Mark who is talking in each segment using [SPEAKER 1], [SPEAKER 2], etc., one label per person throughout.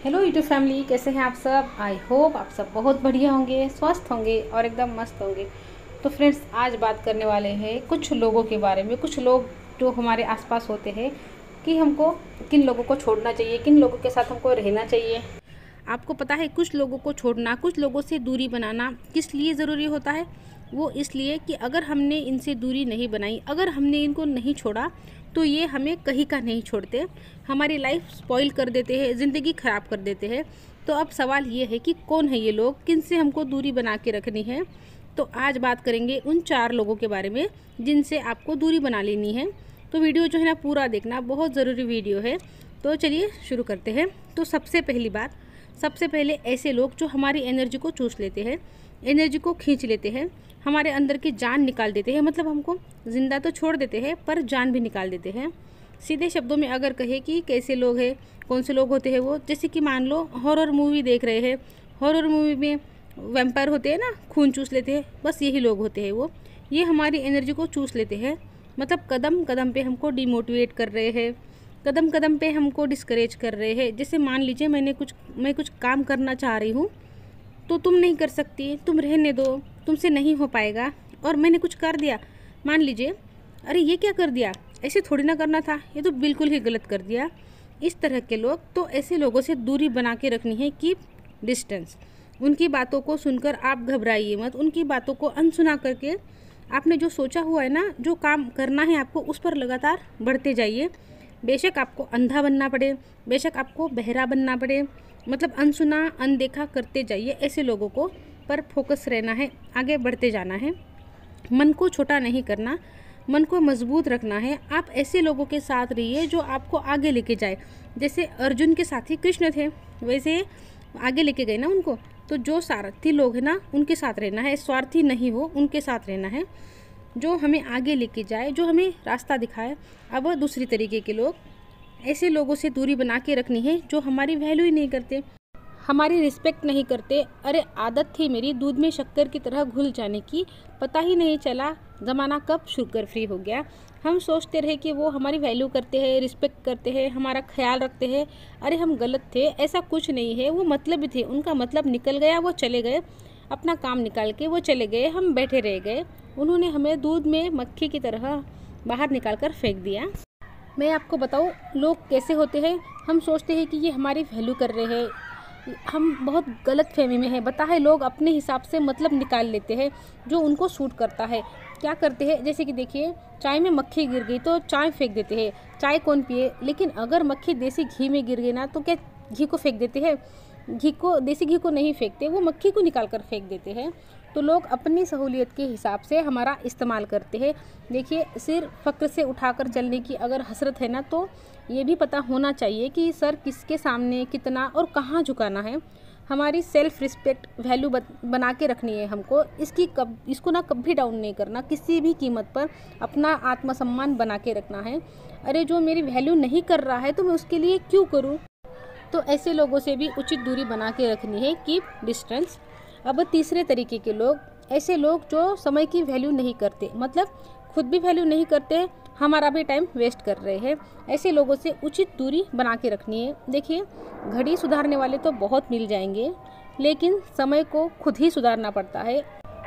[SPEAKER 1] Hello YouTube family, कैसे हैं आप सब। आई होप आप सब बहुत बढ़िया होंगे, स्वस्थ होंगे और एकदम मस्त होंगे। तो फ्रेंड्स, आज बात करने वाले हैं कुछ लोगों के बारे में। कुछ लोग जो हमारे आसपास होते हैं कि हमको किन लोगों को छोड़ना चाहिए, किन लोगों के साथ हमको रहना चाहिए। आपको पता है कुछ लोगों को छोड़ना, कुछ लोगों से दूरी बनाना किस लिए ज़रूरी होता है। वो इसलिए कि अगर हमने इनसे दूरी नहीं बनाई, अगर हमने इनको नहीं छोड़ा तो ये हमें कहीं का नहीं छोड़ते, हमारी लाइफ स्पॉइल कर देते हैं, ज़िंदगी ख़राब कर देते हैं। तो अब सवाल ये है कि कौन है ये लोग, किन से हमको दूरी बना के रखनी है। तो आज बात करेंगे उन 4 लोगों के बारे में जिनसे आपको दूरी बना लेनी है। तो वीडियो जो है ना पूरा देखना, बहुत ज़रूरी वीडियो है। तो चलिए शुरू करते हैं। तो सबसे पहली बात, सबसे पहले ऐसे लोग जो हमारी एनर्जी को चूस लेते हैं, एनर्जी को खींच लेते हैं, हमारे अंदर की जान निकाल देते हैं। मतलब हमको ज़िंदा तो छोड़ देते हैं पर जान भी निकाल देते हैं। सीधे शब्दों में अगर कहे कि कैसे लोग हैं, कौन से लोग होते हैं वो, जैसे कि मान लो हॉरर मूवी देख रहे हैं, हॉरर मूवी में वैम्पायर होते हैं ना, खून चूस लेते हैं, बस यही लोग होते हैं वो। ये हमारी एनर्जी को चूस लेते हैं। मतलब कदम कदम पे हमको डिमोटिवेट कर रहे हैं, कदम कदम पे हमको डिस्करेज कर रहे हैं। जैसे मान लीजिए मैं कुछ काम करना चाह रही हूँ तो तुम नहीं कर सकती, तुम रहने दो, तुमसे नहीं हो पाएगा। और मैंने कुछ कर दिया, मान लीजिए अरे ये क्या कर दिया, ऐसे थोड़ी ना करना था, ये तो बिल्कुल ही गलत कर दिया। इस तरह के लोग, तो ऐसे लोगों से दूरी बना के रखनी है, कीप डिस्टेंस। उनकी बातों को सुनकर आप घबराइए मत, उनकी बातों को अनसुना करके आपने जो सोचा हुआ है ना, जो काम करना है आपको, उस पर लगातार बढ़ते जाइए। बेशक आपको अंधा बनना पड़े, बेशक आपको बहरा बनना पड़े, मतलब अनसुना अनदेखा करते जाइए ऐसे लोगों को, पर फोकस रहना है, आगे बढ़ते जाना है। मन को छोटा नहीं करना, मन को मजबूत रखना है। आप ऐसे लोगों के साथ रहिए जो आपको आगे लेके जाए। जैसे अर्जुन के साथी कृष्ण थे, वैसे आगे लेके गए ना उनको। तो जो सारथी लोग हैं ना, उनके साथ रहना है, स्वार्थी नहीं हो, उनके साथ रहना है, जो हमें आगे लेके जाए, जो हमें रास्ता दिखाए। अब दूसरी तरीके के लोग, ऐसे लोगों से दूरी बना के रखनी है जो हमारी वैल्यू ही नहीं करते, हमारी रिस्पेक्ट नहीं करते। अरे आदत थी मेरी दूध में शक्कर की तरह घुल जाने की, पता ही नहीं चला ज़माना कब शुगर फ्री हो गया। हम सोचते रहे कि वो हमारी वैल्यू करते हैं, रिस्पेक्ट करते हैं, हमारा ख्याल रखते हैं। अरे हम गलत थे, ऐसा कुछ नहीं है। वो मतलब थे, उनका मतलब निकल गया, वो चले गए, अपना काम निकाल के वो चले गए, हम बैठे रह गए। उन्होंने हमें दूध में मक्खी की तरह बाहर निकाल कर फेंक दिया। मैं आपको बताऊँ लोग कैसे होते हैं। हम सोचते हैं कि ये हमारी वैल्यू कर रहे हैं, हम बहुत गलत फहमी में हैं। बता है, लोग अपने हिसाब से मतलब निकाल लेते हैं जो उनको सूट करता है। क्या करते हैं, जैसे कि देखिए चाय में मक्खी गिर गई तो चाय फेंक देते हैं, चाय कौन पिए। लेकिन अगर मक्खी देसी घी में गिर गई ना, तो क्या घी को फेंक देते हैं? घी को, देसी घी को नहीं फेंकते, वो मक्खी को निकाल कर फेंक देते हैं। तो लोग अपनी सहूलियत के हिसाब से हमारा इस्तेमाल करते हैं। देखिए, सिर फक्र से उठाकर चलने की अगर हसरत है ना, तो ये भी पता होना चाहिए कि सर किसके सामने कितना और कहाँ झुकाना है। हमारी सेल्फ रिस्पेक्ट, वैल्यू बना के रखनी है हमको। इसको ना कभी डाउन नहीं करना, किसी भी कीमत पर अपना आत्मसम्मान बना के रखना है। अरे जो मेरी वैल्यू नहीं कर रहा है तो मैं उसके लिए क्यों करूँ। तो ऐसे लोगों से भी उचित दूरी बना के रखनी है, कीप डिस्टेंस। अब तीसरे तरीके के लोग, ऐसे लोग जो समय की वैल्यू नहीं करते, मतलब खुद भी वैल्यू नहीं करते, हमारा भी टाइम वेस्ट कर रहे हैं। ऐसे लोगों से उचित दूरी बना के रखनी है। देखिए, घड़ी सुधारने वाले तो बहुत मिल जाएंगे, लेकिन समय को खुद ही सुधारना पड़ता है।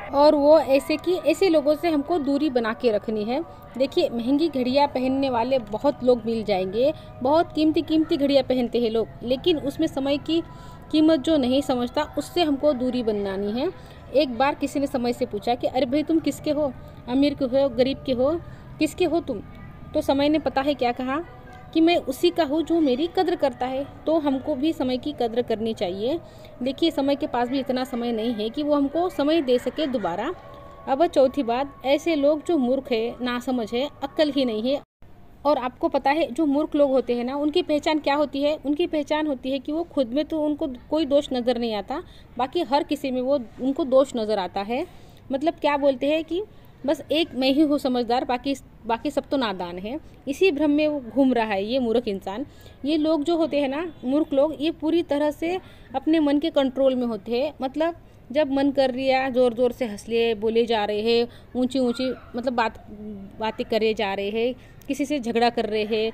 [SPEAKER 1] और वो ऐसे लोगों से हमको दूरी बना के रखनी है। देखिए, महंगी घड़ियाँ पहनने वाले बहुत लोग मिल जाएंगे, बहुत कीमती कीमती घड़ियाँ पहनते हैं लोग, लेकिन उसमें समय की कीमत जो नहीं समझता, उससे हमको दूरी बनानी है। एक बार किसी ने समय से पूछा कि अरे भाई तुम किसके हो, अमीर के हो, गरीब के हो, किसके हो तुम। तो समय ने पता है क्या कहा कि मैं उसी का हूँ जो मेरी कद्र करता है। तो हमको भी समय की कद्र करनी चाहिए। देखिए, समय के पास भी इतना समय नहीं है कि वो हमको समय दे सके दोबारा। अब चौथी बात, ऐसे लोग जो मूर्ख है, नासमझ है, अक्ल ही नहीं है। और आपको पता है जो मूर्ख लोग होते हैं ना, उनकी पहचान क्या होती है? उनकी पहचान होती है कि वो खुद में तो उनको कोई दोष नज़र नहीं आता, बाकी हर किसी में वो उनको दोष नज़र आता है। मतलब क्या बोलते हैं कि बस एक मैं ही हूँ समझदार, बाकी बाकी सब तो नादान है। इसी भ्रम में वो घूम रहा है ये मूर्ख इंसान। ये लोग जो होते हैं ना, मूर्ख लोग, ये पूरी तरह से अपने मन के कंट्रोल में होते हैं। मतलब जब मन कर रिया, ज़ोर ज़ोर से हंस लिए, बोले जा रहे हैं, ऊंची ऊंची मतलब बातें करे जा रहे हैं, किसी से झगड़ा कर रहे हैं,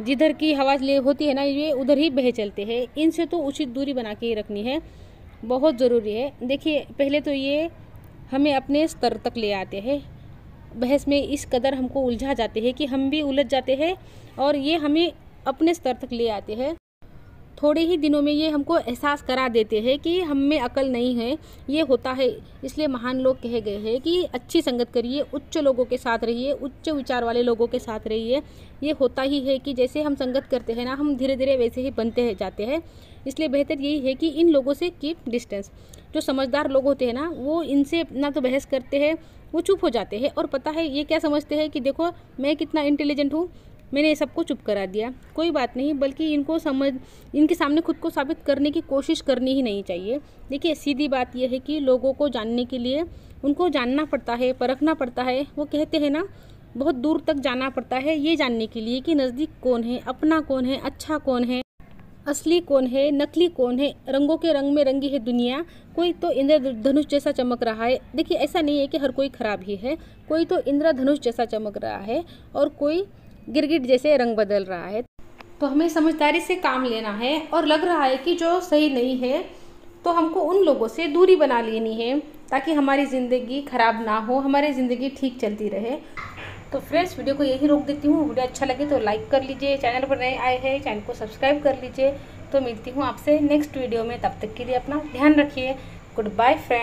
[SPEAKER 1] जिधर की हवा ले होती है ना, ये उधर ही बह चलते हैं। इनसे तो उचित दूरी बना के रखनी है, बहुत ज़रूरी है। देखिए, पहले तो ये हमें अपने स्तर तक ले आते हैं, बहस में इस कदर हमको उलझा जाते हैं कि हम भी उलझ जाते हैं, और ये हमें अपने स्तर तक ले आते हैं। थोड़े ही दिनों में ये हमको एहसास करा देते हैं कि हम में अकल नहीं है। ये होता है, इसलिए महान लोग कहे गए हैं कि अच्छी संगत करिए, उच्च लोगों के साथ रहिए, उच्च विचार वाले लोगों के साथ रहिए। ये होता ही है कि जैसे हम संगत करते हैं ना, हम धीरे धीरे वैसे ही बनते जाते हैं। इसलिए बेहतर यही है कि इन लोगों से कीप डिस्टेंस। जो समझदार लोग होते हैं ना, वो इनसे ना तो बहस करते हैं, वो चुप हो जाते हैं। और पता है ये क्या समझते हैं कि देखो मैं कितना इंटेलिजेंट हूँ, मैंने ये सबको चुप करा दिया। कोई बात नहीं, बल्कि इनके सामने खुद को साबित करने की कोशिश करनी ही नहीं चाहिए। देखिए, सीधी बात यह है कि लोगों को जानने के लिए उनको जानना पड़ता है, परखना पड़ता है। वो कहते हैं ना, बहुत दूर तक जाना पड़ता है ये जानने के लिए कि नज़दीक कौन है, अपना कौन है, अच्छा कौन है, असली कौन है, नकली कौन है। रंगों के रंग में रंगी है दुनिया, कोई तो इंद्रधनुष जैसा चमक रहा है। देखिए, ऐसा नहीं है कि हर कोई खराब ही है, कोई तो इंद्रधनुष जैसा चमक रहा है और कोई गिरगिट जैसे रंग बदल रहा है। तो हमें समझदारी से काम लेना है, और लग रहा है कि जो सही नहीं है तो हमको उन लोगों से दूरी बना लेनी है, ताकि हमारी ज़िंदगी खराब ना हो, हमारी ज़िंदगी ठीक चलती रहे। तो फ्रेंड्स, वीडियो को यही रोक देती हूँ। वीडियो अच्छा लगे तो लाइक कर लीजिए, चैनल पर नए आए हैं चैनल को सब्सक्राइब कर लीजिए। तो मिलती हूँ आपसे नेक्स्ट वीडियो में, तब तक के लिए अपना ध्यान रखिए। Good bye friends.